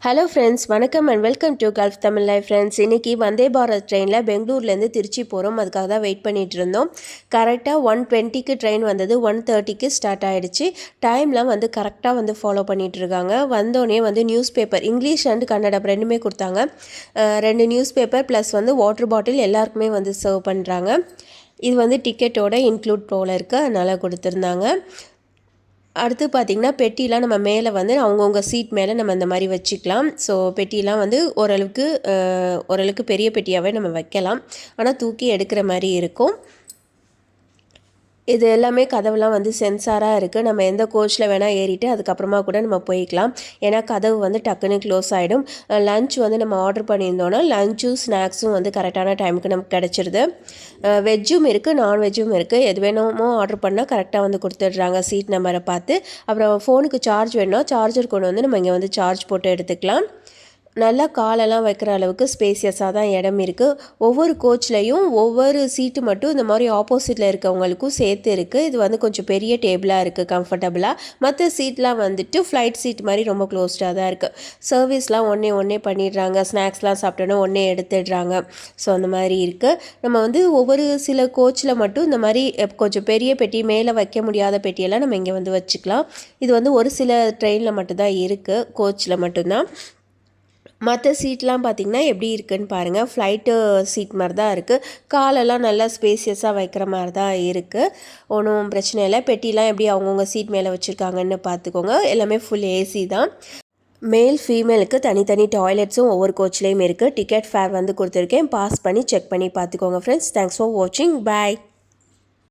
Hello friends, வணக்கம் and welcome to gulf Tamil life friends. இன்றைக்கி வந்தே பாரத் ட்ரெயினில் பெங்களூர்லேருந்து திருச்சி போகிறோம். அதுக்காக தான் வெயிட் பண்ணிகிட்டு இருந்தோம். கரெக்டாக 1:20க்கு ட்ரெயின் வந்தது. 1:30க்கு ஸ்டார்ட் ஆகிடுச்சு. டைம்லாம் வந்து கரெக்டாக வந்து ஃபாலோ பண்ணிகிட்டு இருக்காங்க. வந்தோடனே வந்து news paper English and Kannada ரெண்டுமே கொடுத்தாங்க. 2 நியூஸ் பேப்பர் ப்ளஸ் வந்து வாட்டர் பாட்டில் எல்லாருக்குமே வந்து சர்வ் பண்ணுறாங்க. இது வந்து டிக்கெட்டோட இன்க்ளூட் போல் இருக்குது, அதனால் கொடுத்துருந்தாங்க. அடுத்து பார்த்திங்கன்னா பெட்டிலாம் நம்ம மேலே வந்து அவங்கவுங்க சீட் மேலே நம்ம இந்த மாதிரி வச்சுக்கலாம். ஸோ பெட்டிலாம் வந்து ஓரளவுக்கு பெரிய பெட்டியாகவே நம்ம வைக்கலாம். ஆனால் தூக்கி எடுக்கிற மாதிரி இருக்கும். இது எல்லாமே கதவுலாம் வந்து சென்சாராக இருக்குது. நம்ம எந்த கோச்சில் வேணால் ஏறிட்டு அதுக்கப்புறமா கூட நம்ம போய்க்கலாம். ஏன்னா கதவு வந்து டக்குன்னு க்ளோஸ் ஆகிடும். லன்ச் வந்து நம்ம ஆர்டர் பண்ணியிருந்தோன்னா லஞ்சும் ஸ்நாக்ஸும் வந்து கரெக்டான டைமுக்கு நமக்கு கிடச்சிருது. வெஜ்ஜும் இருக்குது, நான்வெஜ்ஜும் இருக்குது. எது வேணுமோ ஆர்டர் பண்ணால் கரெக்டாக வந்து கொடுத்துட்றாங்க சீட் நம்பரை பார்த்து. அப்புறம் ஃபோனுக்கு சார்ஜ் வேணும்னா சார்ஜர் கொண்டு வந்து நம்ம இங்கே வந்து சார்ஜ் போட்டு எடுத்துக்கலாம். நல்லா காலெல்லாம் வைக்கிற அளவுக்கு ஸ்பேசியஸாக தான் இடம் இருக்குது. ஒவ்வொரு கோச்லேயும் ஒவ்வொரு சீட்டு மட்டும் இந்த மாதிரி ஆப்போசிட்டில் இருக்கவங்களுக்கும் சேர்த்து இருக்குது. இது வந்து கொஞ்சம் பெரிய டேபிளாக இருக்குது, கம்ஃபர்டபுளாக. மற்ற சீட்லாம் வந்துட்டு ஃப்ளைட் சீட் மாதிரி ரொம்ப க்ளோஸ்டாக தான் இருக்குது. சர்வீஸ்லாம் ஒன்றே பண்ணிடுறாங்க. ஸ்நாக்ஸ்லாம் சாப்பிட்டோன்னா ஒன்றே எடுத்துடுறாங்க. ஸோ அந்த மாதிரி இருக்குது. நம்ம வந்து ஒவ்வொரு சில கோச்சில் மட்டும் இந்த மாதிரி கொஞ்சம் பெரிய பெட்டி, மேலே வைக்க முடியாத பெட்டியெல்லாம் நம்ம இங்கே வந்து வச்சுக்கலாம். இது வந்து ஒரு சில ட்ரெயினில் மட்டும்தான் இருக்குது, கோச்சில் மட்டும்தான். மற்ற சீட்லாம் பார்த்திங்கன்னா எப்படி இருக்குதுன்னு பாருங்கள். ஃப்ளைட்டு சீட் மாதிரி தான் இருக்குது. காலெல்லாம் நல்லா ஸ்பேசியஸாக வைக்கிற மாதிரி தான் இருக்குது. ஒன்றும் பிரச்சனை இல்லை. பெட்டிலாம் எப்படி அவங்கவுங்க சீட் மேலே வச்சுருக்காங்கன்னு பார்த்துக்கோங்க. எல்லாமே ஃபுல் ஏசி தான். மேல் ஃபீமேலுக்கு தனித்தனி டாய்லெட்ஸும் ஒவ்வொரு கோச்லேயும் இருக்குது. டிக்கெட் ஃபேர் வந்து கொடுத்துருக்கேன். பாஸ் பண்ணி செக் பண்ணி பார்த்துக்கோங்க ஃப்ரெண்ட்ஸ். தேங்க்ஸ் ஃபார் வாட்சிங். பாய்.